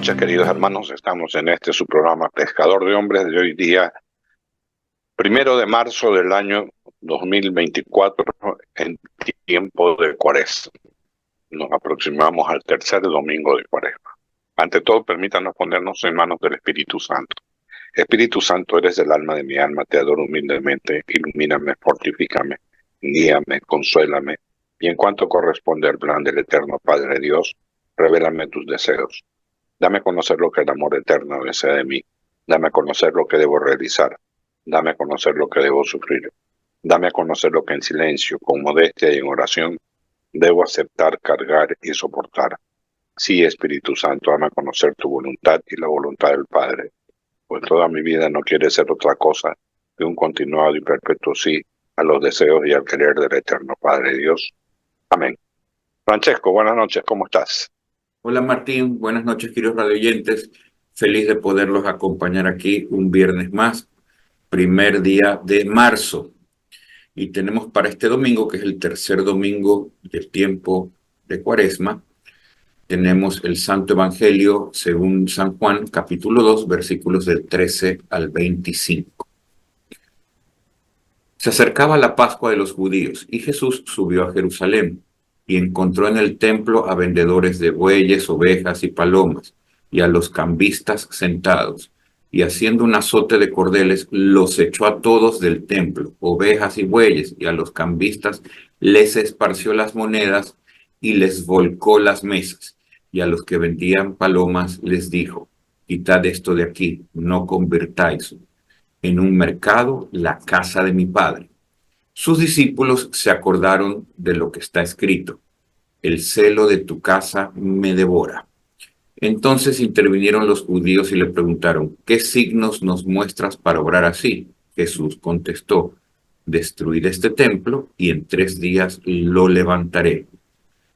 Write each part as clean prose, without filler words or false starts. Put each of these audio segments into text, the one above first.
noches, queridos hermanos. Estamos en su programa Pescador de Hombres de hoy día, 1 de marzo del año 2024, en tiempo de Cuaresma. Nos aproximamos al tercer domingo de Cuaresma. Ante todo, permítanos ponernos en manos del Espíritu Santo. Espíritu Santo, eres el alma de mi alma, te adoro humildemente, ilumíname, fortifícame, guíame, consuélame, y en cuanto corresponde al plan del eterno Padre Dios, revélame tus deseos. Dame a conocer lo que el amor eterno desea de mí. Dame a conocer lo que debo realizar. Dame a conocer lo que debo sufrir. Dame a conocer lo que en silencio, con modestia y en oración, debo aceptar, cargar y soportar. Sí, Espíritu Santo, dame a conocer tu voluntad y la voluntad del Padre, pues toda mi vida no quiere ser otra cosa que un continuado y perpetuo sí a los deseos y al querer del eterno Padre Dios. Amén. Francesco, buenas noches, ¿cómo estás? Hola Martín, buenas noches queridos radioyentes. Feliz de poderlos acompañar aquí un viernes más, primer día de marzo. Y tenemos para este domingo, que es el tercer domingo del tiempo de Cuaresma, tenemos el Santo Evangelio según San Juan, capítulo 2, versículos del 13 al 25. Se acercaba la Pascua de los judíos y Jesús subió a Jerusalén y encontró en el templo a vendedores de bueyes, ovejas y palomas y a los cambistas sentados, y haciendo un azote de cordeles los echó a todos del templo, ovejas y bueyes, y a los cambistas les esparció las monedas y les volcó las mesas, y a los que vendían palomas les dijo: quitad esto de aquí, no convirtáis en un mercado la casa de mi Padre. Sus discípulos se acordaron de lo que está escrito: el celo de tu casa me devora. Entonces intervinieron los judíos y le preguntaron: ¿qué signos nos muestras para obrar así? Jesús contestó: destruid este templo y en 3 días lo levantaré.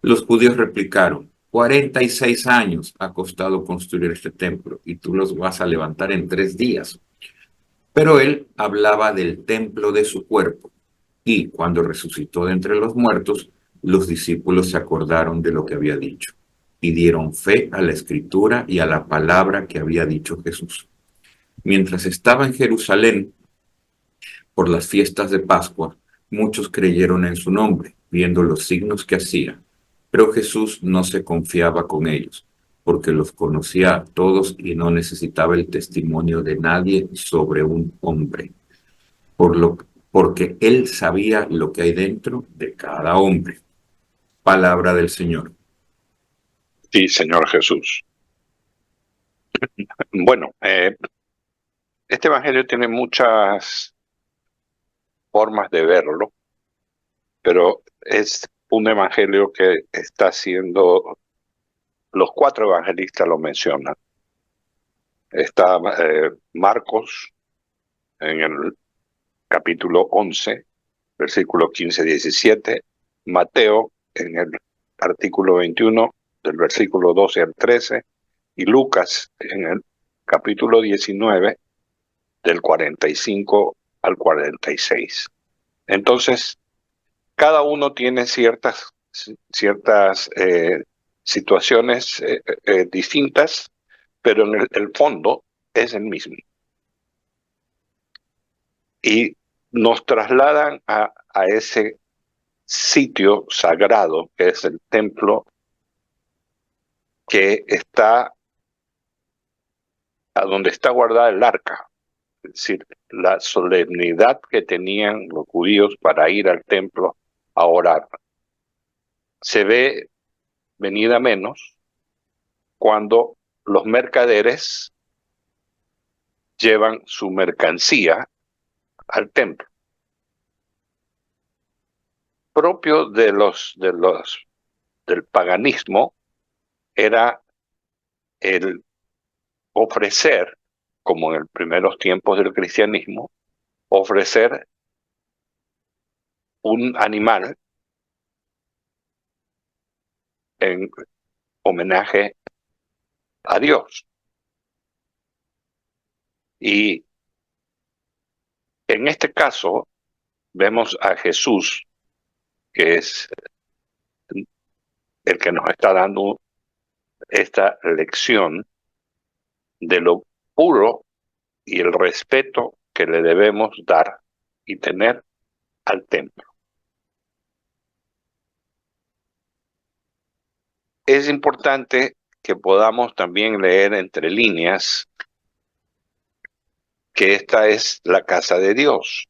Los judíos replicaron: 46 años ha costado construir este templo y tú los vas a levantar en 3 días. Pero él hablaba del templo de su cuerpo. Y cuando resucitó de entre los muertos, los discípulos se acordaron de lo que había dicho y dieron fe a la escritura y a la palabra que había dicho Jesús. Mientras estaba en Jerusalén por las fiestas de Pascua, muchos creyeron en su nombre, viendo los signos que hacía. Pero Jesús no se confiaba con ellos, porque los conocía a todos y no necesitaba el testimonio de nadie sobre un hombre, porque él sabía lo que hay dentro de cada hombre. Palabra del Señor. Sí, Señor Jesús. Bueno, este evangelio tiene muchas formas de verlo, pero es un evangelio que está siendo, los 4 evangelistas lo mencionan. Está Marcos en el capítulo 11, versículo 15-17, Mateo en el artículo 21, del versículo 12 al 13, y Lucas en el capítulo 19, del 45 al 46. Entonces, cada uno tiene ciertas situaciones distintas, pero en el fondo es el mismo. Y nos trasladan a ese sitio sagrado que es el templo, que está a donde está guardada el arca. Es decir, la solemnidad que tenían los judíos para ir al templo a orar se ve venida menos cuando los mercaderes llevan su mercancía al templo. Propio del paganismo era el ofrecer, como en los primeros tiempos del cristianismo, ofrecer un animal en homenaje a Dios. Y en este caso vemos a Jesús, que es el que nos está dando esta lección, de lo puro y el respeto que le debemos dar y tener al templo. Es importante que podamos también leer entre líneas que esta es la casa de Dios,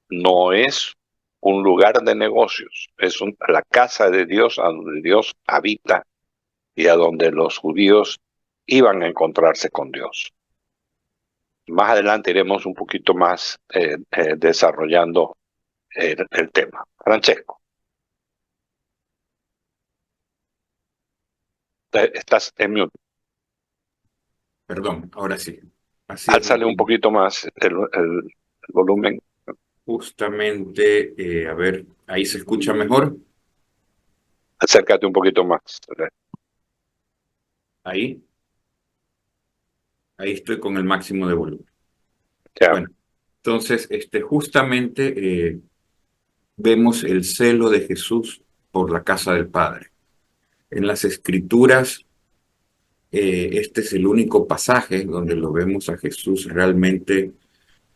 no es un lugar de negocios, es la casa de Dios a donde Dios habita y a donde los judíos iban a encontrarse con Dios. Más adelante iremos un poquito más desarrollando el tema. Francesco, estás en mute. Perdón, ahora sí. Así es, Álzale un Martín. poquito más el volumen. Justamente, a ver, ahí se escucha mejor. Acércate un poquito más. Ahí, ahí estoy con el máximo de volumen. Ya. Bueno, entonces, justamente vemos el celo de Jesús por la casa del Padre. En las Escrituras, este es el único pasaje donde lo vemos a Jesús realmente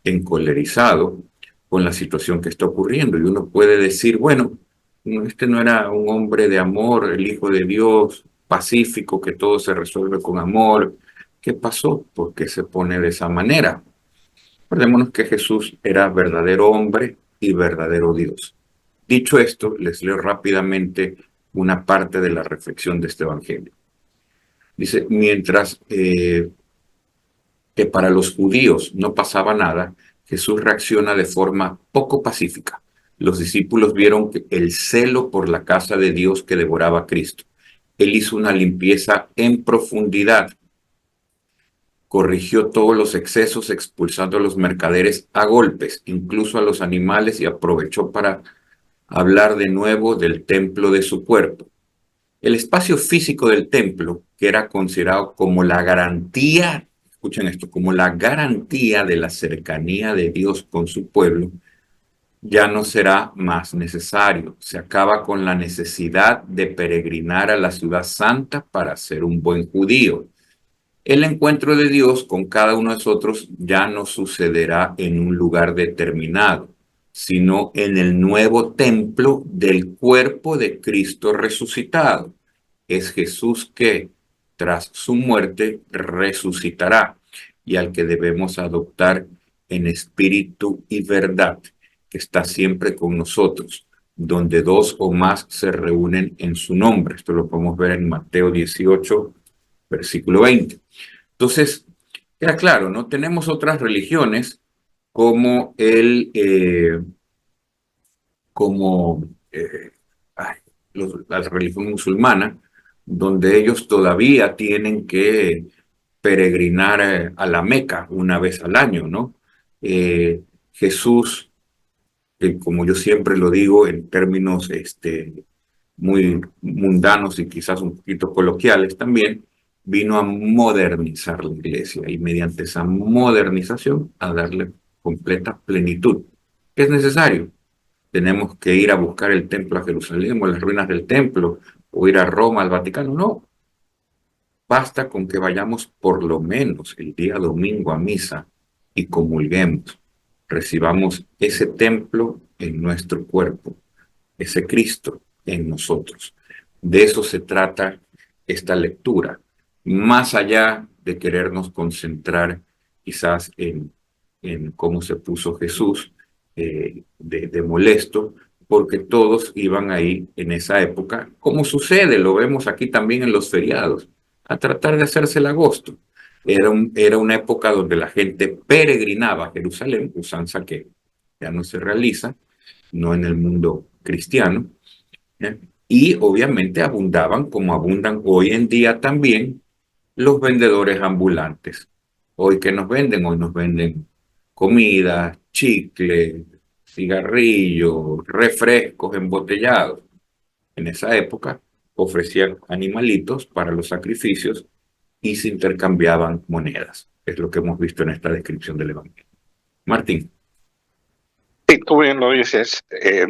encolerizado con la situación que está ocurriendo. Y uno puede decir, bueno, este no era un hombre de amor, el Hijo de Dios, pacífico, que todo se resuelve con amor. ¿Qué pasó? ¿Por qué se pone de esa manera? Recordémonos que Jesús era verdadero hombre y verdadero Dios. Dicho esto, les leo rápidamente una parte de la reflexión de este evangelio. Dice, mientras que para los judíos no pasaba nada, Jesús reacciona de forma poco pacífica. Los discípulos vieron el celo por la casa de Dios que devoraba a Cristo. Él hizo una limpieza en profundidad, corrigió todos los excesos, expulsando a los mercaderes a golpes, incluso a los animales, y aprovechó para hablar de nuevo del templo de su cuerpo. El espacio físico del templo, que era considerado como la garantía, escuchen esto, como la garantía de la cercanía de Dios con su pueblo, ya no será más necesario. Se acaba con la necesidad de peregrinar a la ciudad santa para ser un buen judío. El encuentro de Dios con cada uno de nosotros ya no sucederá en un lugar determinado, sino en el nuevo templo del cuerpo de Cristo resucitado. Es Jesús que, tras su muerte, resucitará y al que debemos adoptar en espíritu y verdad, que está siempre con nosotros, donde dos o más se reúnen en su nombre. Esto lo podemos ver en Mateo 18, versículo 20. Entonces, queda claro, ¿no? Tenemos otras religiones como como ay, la religión musulmana, donde ellos todavía tienen que peregrinar a la Meca una vez al año, ¿no? Jesús, como yo siempre lo digo en términos muy mundanos y quizás un poquito coloquiales también, vino a modernizar la iglesia y mediante esa modernización a darle completa plenitud. ¿Qué es necesario? Tenemos que ir a buscar el templo a Jerusalén o las ruinas del templo o ir a Roma, al Vaticano. No, basta con que vayamos por lo menos el día domingo a misa y comulguemos, recibamos ese templo en nuestro cuerpo, ese Cristo en nosotros. De eso se trata esta lectura, más allá de querernos concentrar quizás en cómo se puso Jesús de molesto, porque todos iban ahí en esa época, como sucede, lo vemos aquí también en los feriados, a tratar de hacerse el agosto. Era una época donde la gente peregrinaba a Jerusalén, usanza que ya no se realiza, no en el mundo cristiano, ¿eh? Y obviamente abundaban, como abundan hoy en día también, los vendedores ambulantes. Hoy que nos venden, hoy nos venden comida, chicle, cigarrillos, refrescos embotellados. En esa época ofrecían animalitos para los sacrificios y se intercambiaban monedas. Es lo que hemos visto en esta descripción del Evangelio. Martín. Sí, tú bien lo dices.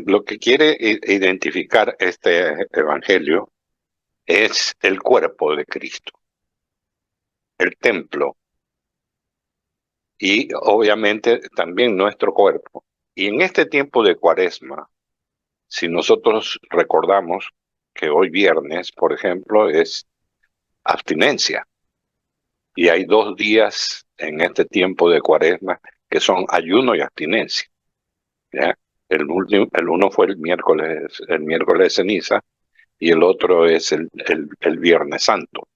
Lo que quiere identificar este evangelio es el cuerpo de Cristo. el templo y obviamente también nuestro cuerpo. Y en este tiempo de Cuaresma, si nosotros recordamos que hoy viernes, por ejemplo, es abstinencia, y hay 2 días en este tiempo de Cuaresma que son ayuno y abstinencia, ¿ya? El uno fue el miércoles de ceniza, y el otro es el Viernes Santo.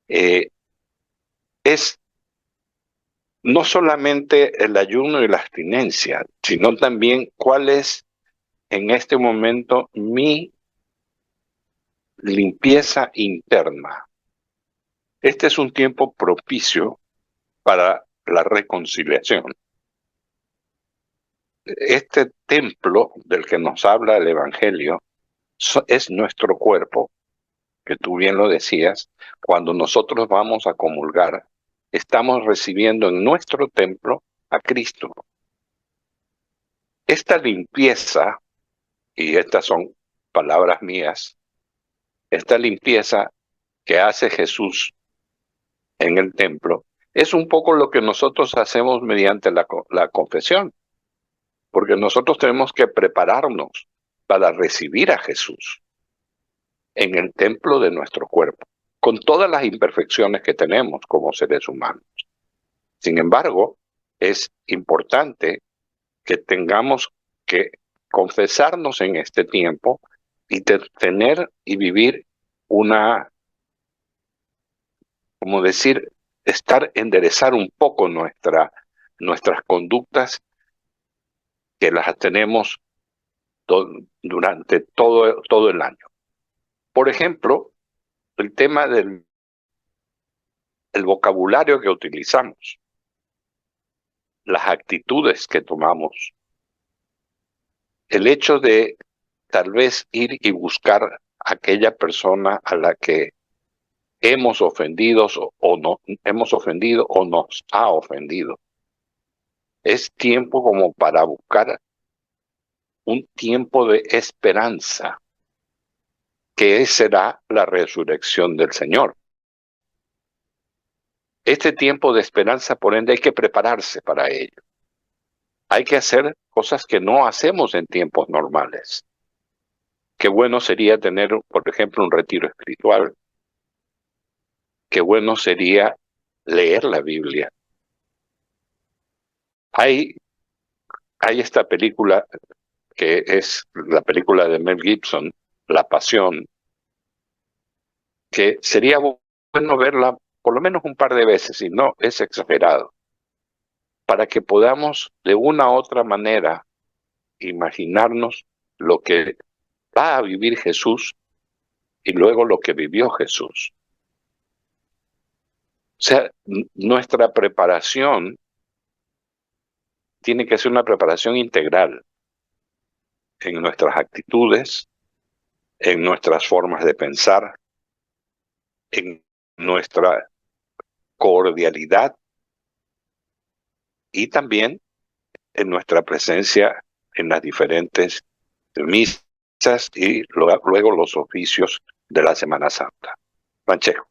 Es no solamente el ayuno y la abstinencia, sino también cuál es en este momento mi limpieza interna. Este es un tiempo propicio para la reconciliación. Este templo del que nos habla el Evangelio es nuestro cuerpo, que tú bien lo decías. Cuando nosotros vamos a comulgar, estamos recibiendo en nuestro templo a Cristo. Esta limpieza, y estas son palabras mías, esta limpieza que hace Jesús en el templo, es un poco lo que nosotros hacemos mediante la confesión, porque nosotros tenemos que prepararnos para recibir a Jesús en el templo de nuestro cuerpo, con todas las imperfecciones que tenemos como seres humanos. Sin embargo, es importante que tengamos que confesarnos en este tiempo y tener y vivir una, como decir, enderezar un poco nuestras conductas que las tenemos durante todo el año. Por ejemplo, el tema del vocabulario que utilizamos, las actitudes que tomamos, el hecho de tal vez ir y buscar a aquella persona a la que hemos ofendido o nos ha ofendido. Es tiempo como para buscar un tiempo de esperanza, que será la resurrección del Señor. Este tiempo de esperanza, por ende, hay que prepararse para ello. Hay que hacer cosas que no hacemos en tiempos normales. Qué bueno sería tener, por ejemplo, un retiro espiritual. Qué bueno sería leer la Biblia. Hay esta película que es la película de Mel Gibson, La Pasión, que sería bueno verla por lo menos un par de veces, y no es exagerado, para que podamos de una u otra manera imaginarnos lo que va a vivir Jesús y luego lo que vivió Jesús. O sea, nuestra preparación tiene que ser una preparación integral en nuestras actitudes, en nuestras formas de pensar, en nuestra cordialidad y también en nuestra presencia en las diferentes misas y luego los oficios de la Semana Santa. Manchejo.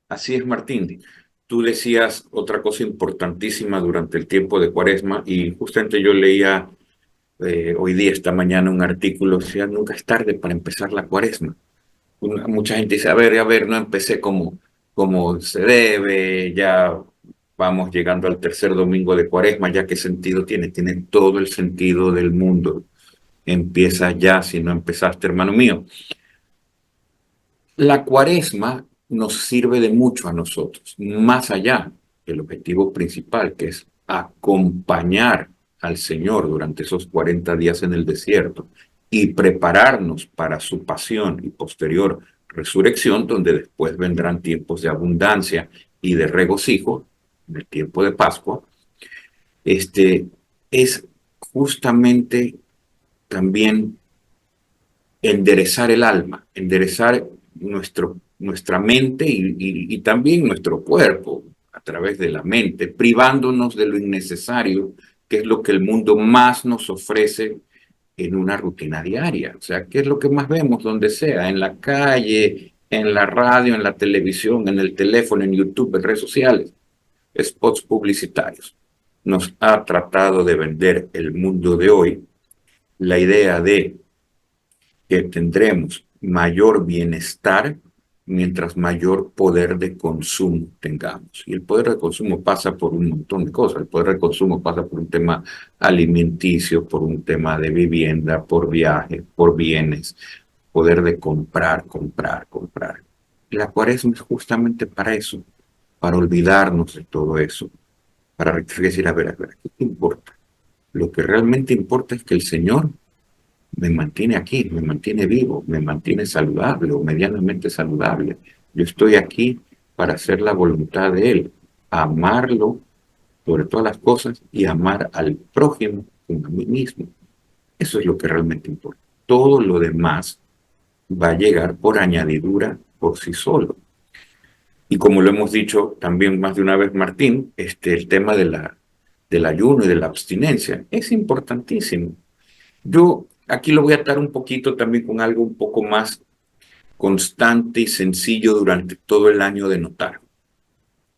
Así es, Martín. Tú decías otra cosa importantísima durante el tiempo de Cuaresma y justamente yo leía hoy día, esta mañana, un artículo, o sea, nunca es tarde para empezar la Cuaresma. Mucha gente dice, a ver, no empecé como se debe, ya vamos llegando al tercer domingo de Cuaresma, ya qué sentido tiene, tiene todo el sentido del mundo. Empieza ya si no empezaste, hermano mío. La Cuaresma nos sirve de mucho a nosotros, más allá del objetivo principal, que es acompañar al Señor durante esos 40 días en el desierto y prepararnos para su pasión y posterior resurrección, donde después vendrán tiempos de abundancia y de regocijo, en el tiempo de Pascua. Es justamente también enderezar el alma, enderezar nuestra mente y también nuestro cuerpo a través de la mente, privándonos de lo innecesario, que es lo que el mundo más nos ofrece en una rutina diaria. O sea, ¿qué es lo que más vemos donde sea? En la calle, en la radio, en la televisión, en el teléfono, en YouTube, en redes sociales, spots publicitarios. Nos ha tratado de vender el mundo de hoy la idea de que tendremos mayor bienestar mientras mayor poder de consumo tengamos. Y el poder de consumo pasa por un montón de cosas. El poder de consumo pasa por un tema alimenticio, por un tema de vivienda, por viajes, por bienes, poder de comprar, comprar, comprar. Y la cuaresma es justamente para eso, para olvidarnos de todo eso, para decir, a ver, ¿qué te importa? Lo que realmente importa es que el Señor me mantiene aquí, me mantiene vivo, me mantiene saludable o medianamente saludable. Yo estoy aquí para hacer la voluntad de Él, amarlo sobre todas las cosas y amar al prójimo como a mí mismo. Eso es lo que realmente importa. Todo lo demás va a llegar por añadidura por sí solo. Y como lo hemos dicho también más de una vez, Martín, el tema del ayuno y de la abstinencia es importantísimo. Yo aquí lo voy a atar un poquito también con algo un poco más constante y sencillo durante todo el año de notar.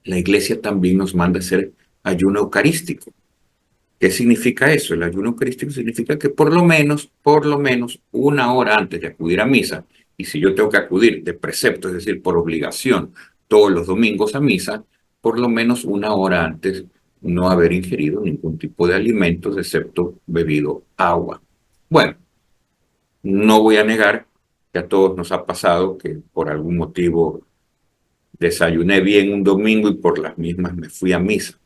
La iglesia también nos manda a hacer ayuno eucarístico. ¿Qué significa eso? El ayuno eucarístico significa que por lo menos una hora antes de acudir a misa, y si yo tengo que acudir de precepto, es decir, por obligación, todos los domingos a misa, por lo menos una hora antes no haber ingerido ningún tipo de alimentos excepto bebido agua. Bueno, no voy a negar que a todos nos ha pasado que por algún motivo desayuné bien un domingo y por las mismas me fui a misa.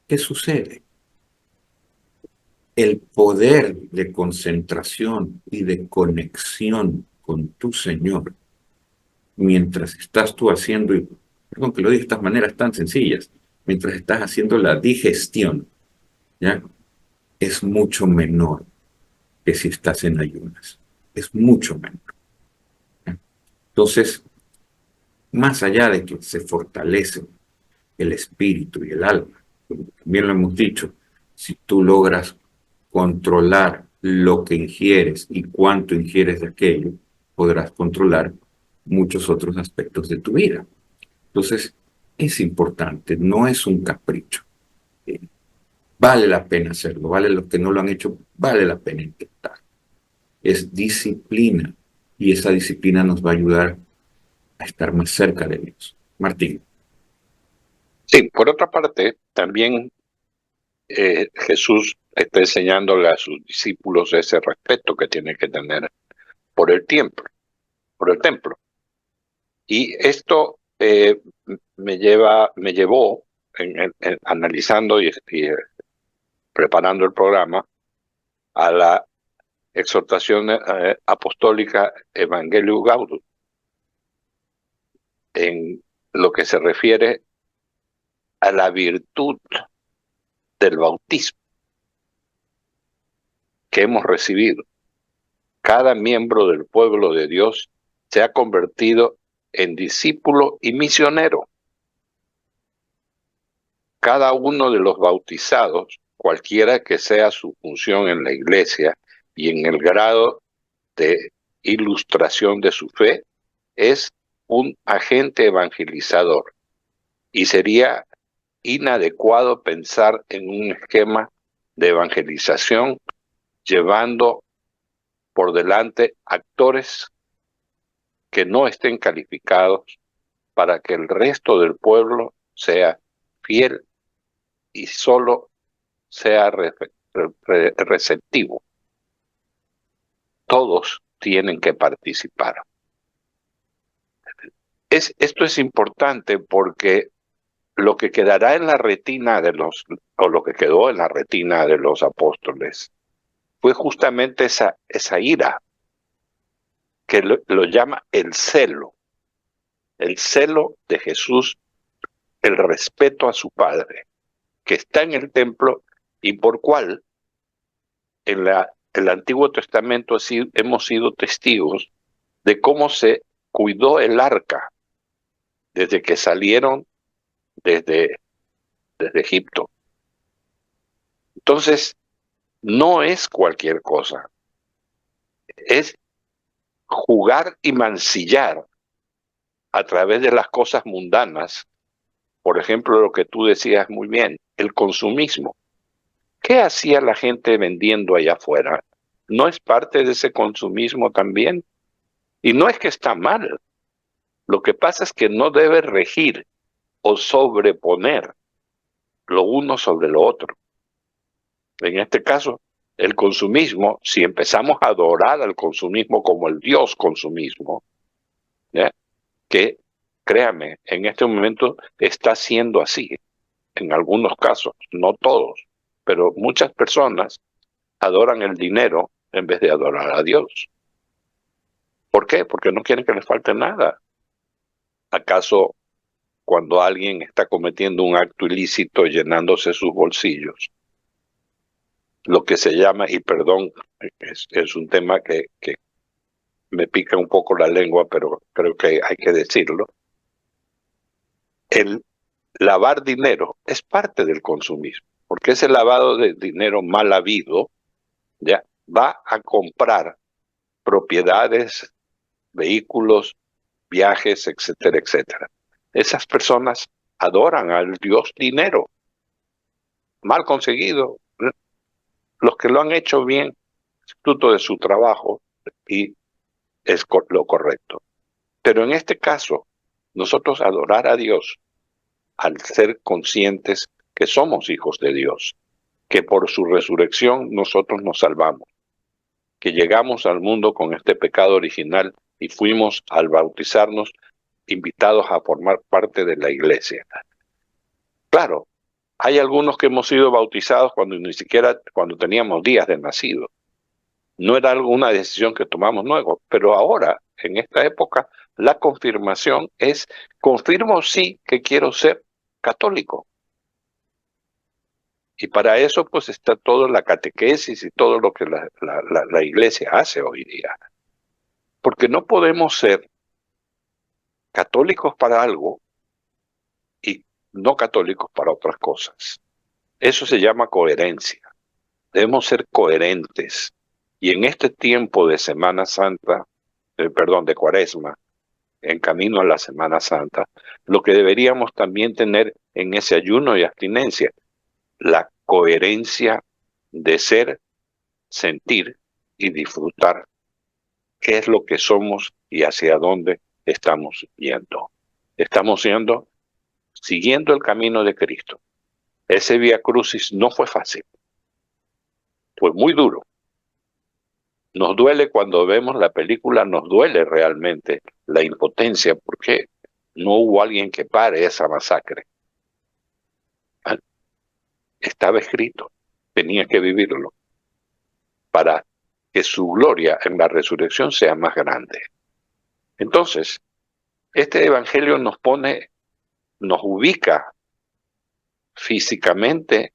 ¿Qué sucede? El poder de concentración y de conexión con tu Señor mientras estás tú haciendo, y perdón que lo diga de estas maneras tan sencillas, mientras estás haciendo la digestión, ¿ya? Es mucho menor que si estás en ayunas. Es mucho menor. ¿Ya? Entonces, más allá de que se fortalecen el espíritu y el alma, como también lo hemos dicho, si tú logras controlar lo que ingieres y cuánto ingieres de aquello, podrás controlar muchos otros aspectos de tu vida. Entonces, es importante, no es un capricho. Vale la pena hacerlo, vale los que no lo han hecho, vale la pena intentar. Es disciplina y esa disciplina nos va a ayudar a estar más cerca de Dios. Martín. Sí, por otra parte, también Jesús está enseñándole a sus discípulos ese respeto que tienen que tener por el templo, por el templo. Y esto me llevó en analizando y preparando el programa a la exhortación apostólica Evangelio Gaudium, en lo que se refiere a la virtud del bautismo que hemos recibido. Cada miembro del pueblo de Dios se ha convertido en discípulo y misionero. Cada uno de los bautizados, cualquiera que sea su función en la iglesia y en el grado de ilustración de su fe, es un agente evangelizador. Y sería inadecuado pensar en un esquema de evangelización llevando por delante actores que no estén calificados para que el resto del pueblo sea fiel y solo sea receptivo. Todos tienen que participar. Esto es importante porque lo que quedará en la retina o lo que quedó en la retina de los apóstoles, fue justamente esa ira, que lo llama el celo de Jesús, el respeto a su Padre, que está en el templo y por cual en el Antiguo Testamento hemos sido testigos de cómo se cuidó el arca desde que salieron desde Egipto. Entonces, no es cualquier cosa, es jugar y mancillar a través de las cosas mundanas. Por ejemplo, lo que tú decías muy bien, el consumismo. ¿Qué hacía la gente vendiendo allá afuera? ¿No es parte de ese consumismo también? Y no es que está mal. Lo que pasa es que no debe regir o sobreponer lo uno sobre lo otro. En este caso, el consumismo, si empezamos a adorar al consumismo como el Dios consumismo, ¿ya? Que, créame, en este momento está siendo así, en algunos casos, no todos, pero muchas personas adoran el dinero en vez de adorar a Dios. ¿Por qué? Porque no quieren que les falte nada. ¿Acaso cuando alguien está cometiendo un acto ilícito llenándose sus bolsillos, lo que se llama, y perdón, es un tema que me pica un poco la lengua, pero creo que hay que decirlo, el lavar dinero es parte del consumismo, porque ese lavado de dinero mal habido ya va a comprar propiedades, vehículos, viajes, etcétera, etcétera. Esas personas adoran al Dios dinero, mal conseguido. Los que lo han hecho bien, fruto de su trabajo, y es lo correcto. Pero en este caso, nosotros adorar a Dios al ser conscientes que somos hijos de Dios, que por su resurrección nosotros nos salvamos, que llegamos al mundo con este pecado original y fuimos al bautizarnos invitados a formar parte de la iglesia. Claro, hay algunos que hemos sido bautizados cuando ni siquiera cuando teníamos días de nacido. No era alguna decisión que tomamos nuevo, pero ahora, en esta época, la confirmación es, confirmo sí que quiero ser católico. Y para eso pues está toda la catequesis y todo lo que la iglesia hace hoy día. Porque no podemos ser católicos para algo y no católicos para otras cosas. Eso se llama coherencia. Debemos ser coherentes. Y en este tiempo de Semana Santa, de Cuaresma, en camino a la Semana Santa, lo que deberíamos también tener en ese ayuno y abstinencia, la coherencia de ser, sentir y disfrutar qué es lo que somos y hacia dónde estamos yendo. Estamos yendo siguiendo el camino de Cristo. Ese Vía Crucis no fue fácil, fue muy duro. Nos duele cuando vemos la película, nos duele realmente la impotencia porque no hubo alguien que pare esa masacre. Estaba escrito, tenía que vivirlo para que su gloria en la resurrección sea más grande. Entonces, este evangelio nos ubica físicamente,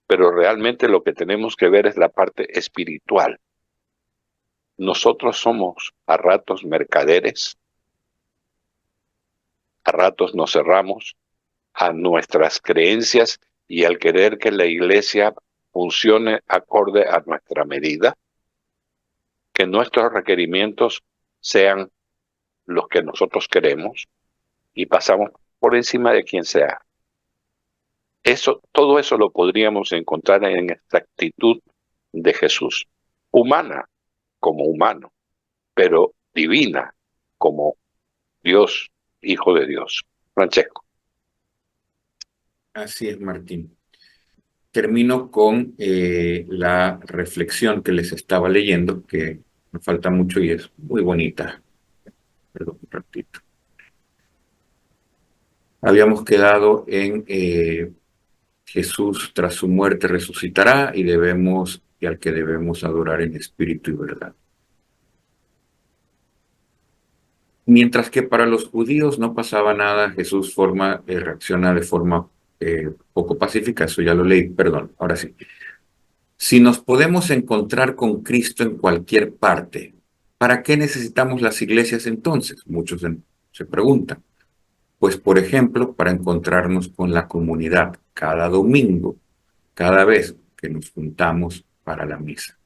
pero realmente lo que tenemos que ver es la parte espiritual. Nosotros somos a ratos mercaderes, a ratos nos cerramos a nuestras creencias y al querer que la iglesia funcione acorde a nuestra medida, que nuestros requerimientos sean los que nosotros queremos y pasamos por encima de quien sea. Todo eso lo podríamos encontrar en esta actitud de Jesús, humana como humano, pero divina como Dios, Hijo de Dios. Francesco. Así es, Martín. Termino con la reflexión que les estaba leyendo, que me falta mucho y es muy bonita. Perdón, un ratito. Habíamos quedado en Jesús tras su muerte resucitará y al que debemos adorar en espíritu y verdad. Mientras que para los judíos no pasaba nada, Jesús reacciona de forma poco pacífica, eso ya lo leí, perdón, ahora sí. Si nos podemos encontrar con Cristo en cualquier parte, ¿para qué necesitamos las iglesias entonces? Muchos se preguntan. Pues, por ejemplo, para encontrarnos con la comunidad cada domingo, cada vez que nos juntamos para la misa,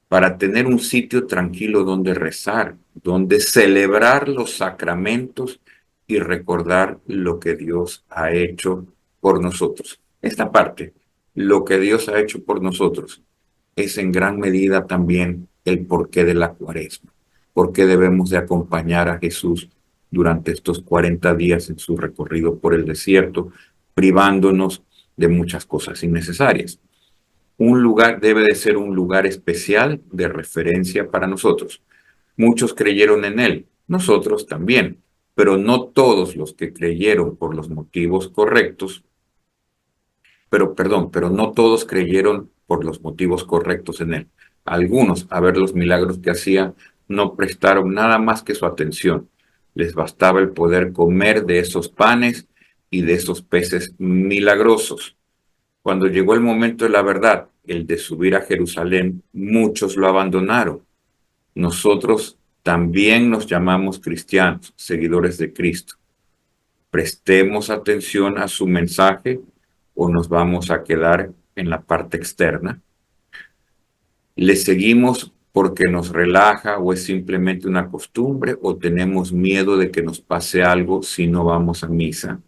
para tener un sitio tranquilo donde rezar, donde celebrar los sacramentos y recordar lo que Dios ha hecho por nosotros. Esta parte, lo que Dios ha hecho por nosotros, es en gran medida también el porqué de la Cuaresma, por qué debemos de acompañar a Jesús durante estos 40 días en su recorrido por el desierto, privándonos de muchas cosas innecesarias. Un lugar debe de ser un lugar especial de referencia para nosotros. Muchos creyeron en él, nosotros también, pero no todos los que creyeron por los motivos correctos, pero no todos creyeron por los motivos correctos en él. Algunos, a ver los milagros que hacía, no prestaron nada más que su atención. Les bastaba el poder comer de esos panes y de esos peces milagrosos. Cuando llegó el momento de la verdad, el de subir a Jerusalén, muchos lo abandonaron. Nosotros también nos llamamos cristianos, seguidores de Cristo. Prestemos atención a su mensaje o nos vamos a quedar en la parte externa. ¿Le seguimos porque nos relaja o es simplemente una costumbre o tenemos miedo de que nos pase algo si no vamos a misa?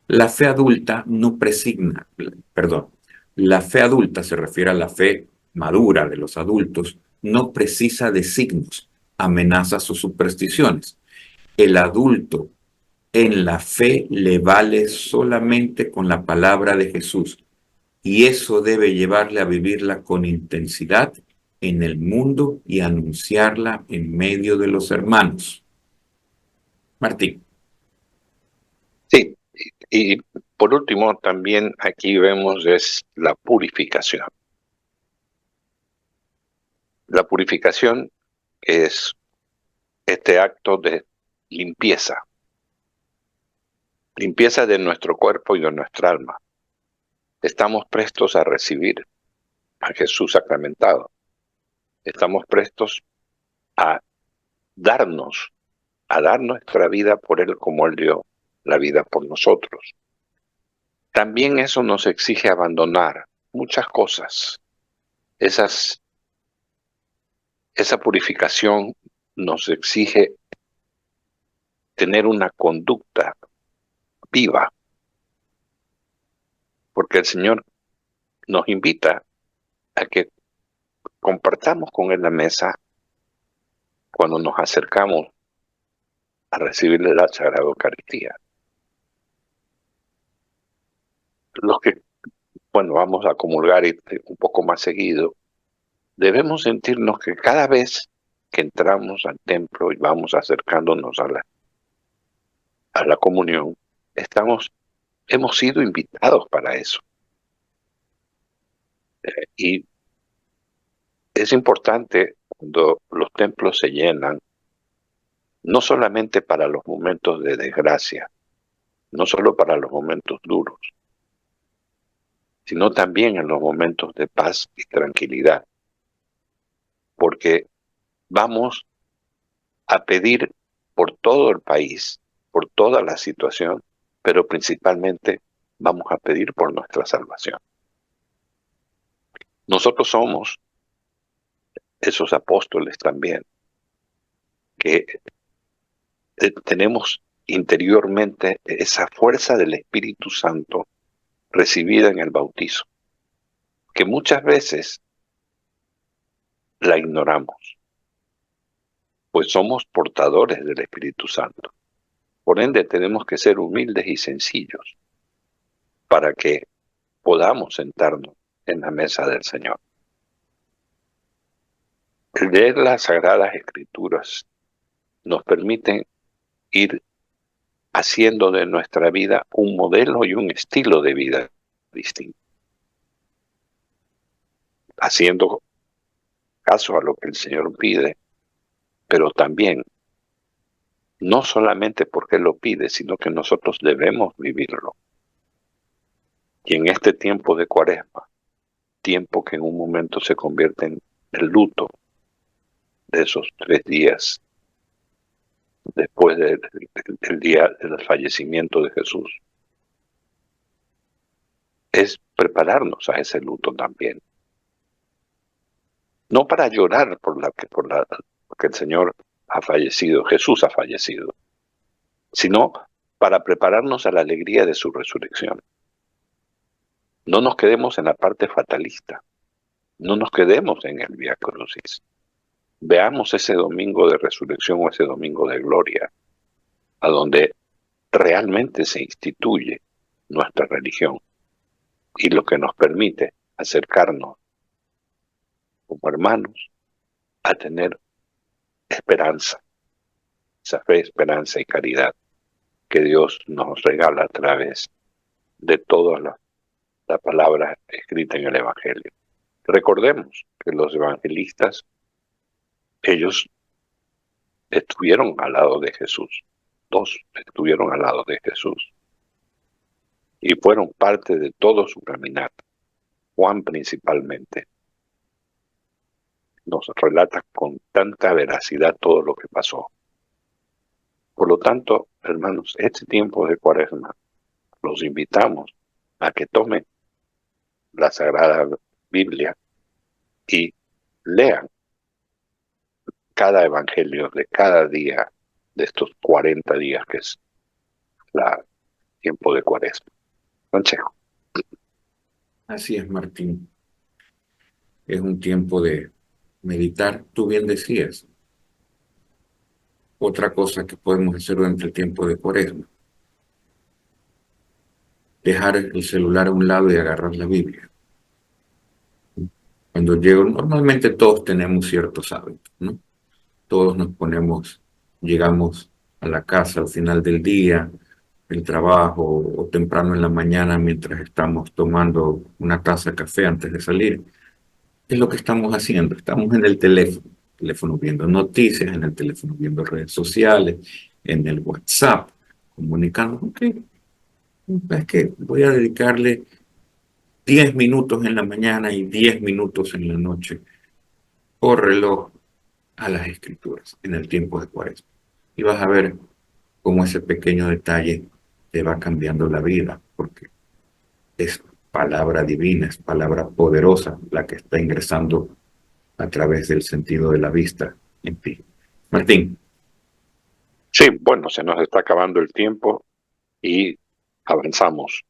La fe adulta no presigna, perdón, la fe adulta se refiere a la fe madura de los adultos, no precisa de signos, amenazas o supersticiones. El adulto en la fe le vale solamente con la palabra de Jesús y eso debe llevarle a vivirla con intensidad en el mundo y anunciarla en medio de los hermanos. Martín. Sí, y por último, también aquí vemos es la purificación. La purificación es este acto de limpieza, limpieza de nuestro cuerpo y de nuestra alma. Estamos prestos a recibir a Jesús sacramentado. Estamos prestos a darnos, a dar nuestra vida por Él como Él dio la vida por nosotros. También eso nos exige abandonar muchas cosas. Esa purificación nos exige tener una conducta viva, porque el Señor nos invita a que compartamos con Él la mesa cuando nos acercamos a recibirle la Sagrada Eucaristía. Los que, bueno, vamos a comulgar un poco más seguido, debemos sentirnos que cada vez que entramos al templo y vamos acercándonos a la comunión, hemos sido invitados para eso. Y es importante cuando los templos se llenan, no solamente para los momentos de desgracia, no solo para los momentos duros, sino también en los momentos de paz y tranquilidad, porque vamos a pedir por todo el país, por toda la situación, pero principalmente vamos a pedir por nuestra salvación. Nosotros somos esos apóstoles también, que tenemos interiormente esa fuerza del Espíritu Santo recibida en el bautizo, que muchas veces la ignoramos, pues somos portadores del Espíritu Santo. Por ende, tenemos que ser humildes y sencillos para que podamos sentarnos en la mesa del Señor. El leer las Sagradas Escrituras nos permite ir haciendo de nuestra vida un modelo y un estilo de vida distinto, haciendo caso a lo que el Señor pide, pero también no solamente porque lo pide, sino que nosotros debemos vivirlo. Y en este tiempo de Cuaresma, tiempo que en un momento se convierte en el luto de esos 3 días después del día del fallecimiento de Jesús, es prepararnos a ese luto también. No para llorar porque el Señor ha fallecido, Jesús ha fallecido, sino para prepararnos a la alegría de su resurrección. No nos quedemos en la parte fatalista, no nos quedemos en el Vía Crucis. Veamos ese domingo de resurrección o ese domingo de gloria, a donde realmente se instituye nuestra religión y lo que nos permite acercarnos como hermanos a tener esperanza, esa fe, esperanza y caridad que Dios nos regala a través de todas las palabras escritas en el Evangelio. Recordemos que los evangelistas, ellos estuvieron al lado de Jesús, dos estuvieron al lado de Jesús y fueron parte de todo su caminar. Juan principalmente nos relata con tanta veracidad todo lo que pasó. Por lo tanto, hermanos, este tiempo de Cuaresma los invitamos a que tomen la Sagrada Biblia y lean cada evangelio de cada día de estos 40 días que es el tiempo de Cuaresma. Consejo. Así es, Martín. Es un tiempo de meditar. Tú bien decías. Otra cosa que podemos hacer durante el tiempo de Cuaresma: dejar el celular a un lado y agarrar la Biblia. Cuando llego, normalmente todos tenemos ciertos hábitos, ¿no? Todos llegamos a la casa al final del día, el trabajo o temprano en la mañana mientras estamos tomando una taza de café antes de salir. ¿Qué es lo que estamos haciendo? Estamos en el teléfono viendo noticias, en el teléfono viendo redes sociales, en el WhatsApp, comunicando. Ok, es que voy a dedicarle 10 minutos en la mañana y 10 minutos en la noche por reloj a las escrituras en el tiempo de Cuaresma. Y vas a ver cómo ese pequeño detalle te va cambiando la vida, porque es palabra divina, es palabra poderosa la que está ingresando a través del sentido de la vista en ti. Martín. Sí, bueno, se nos está acabando el tiempo y avanzamos.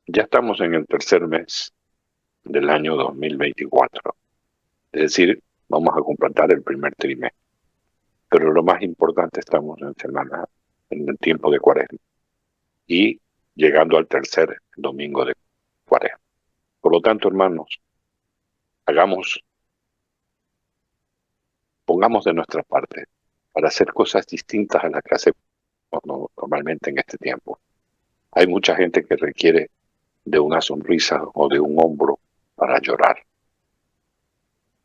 Ya estamos en el tercer mes del año 2024. Es decir, vamos a completar el primer trimestre. Pero lo más importante, estamos en el tiempo de Cuaresma y llegando al tercer domingo de Cuaresma. Por lo tanto, hermanos, pongamos de nuestra parte para hacer cosas distintas a las que hacemos normalmente en este tiempo. Hay mucha gente que requiere de una sonrisa o de un hombro para llorar,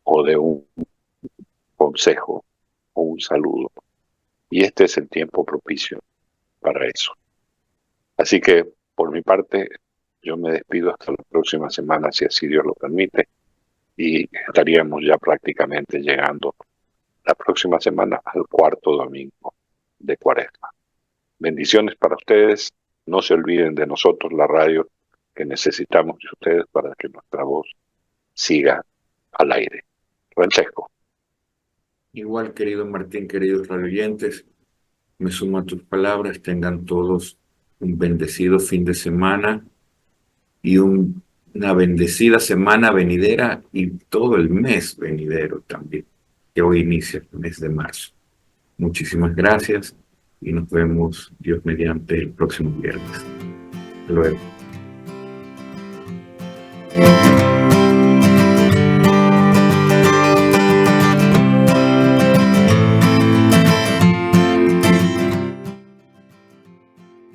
o de un consejo o un saludo. Y este es el tiempo propicio para eso. Así que, por mi parte, yo me despido hasta la próxima semana, si así Dios lo permite, y estaríamos ya prácticamente llegando la próxima semana al cuarto domingo de Cuaresma. Bendiciones para ustedes. No se olviden de nosotros, la radio, que necesitamos de ustedes para que nuestra voz siga al aire. Francesco. Igual, querido Martín, queridos radioyentes, me sumo a tus palabras. Tengan todos un bendecido fin de semana y una bendecida semana venidera y todo el mes venidero también, que hoy inicia el mes de marzo. Muchísimas gracias y nos vemos, Dios mediante, el próximo viernes. Hasta luego.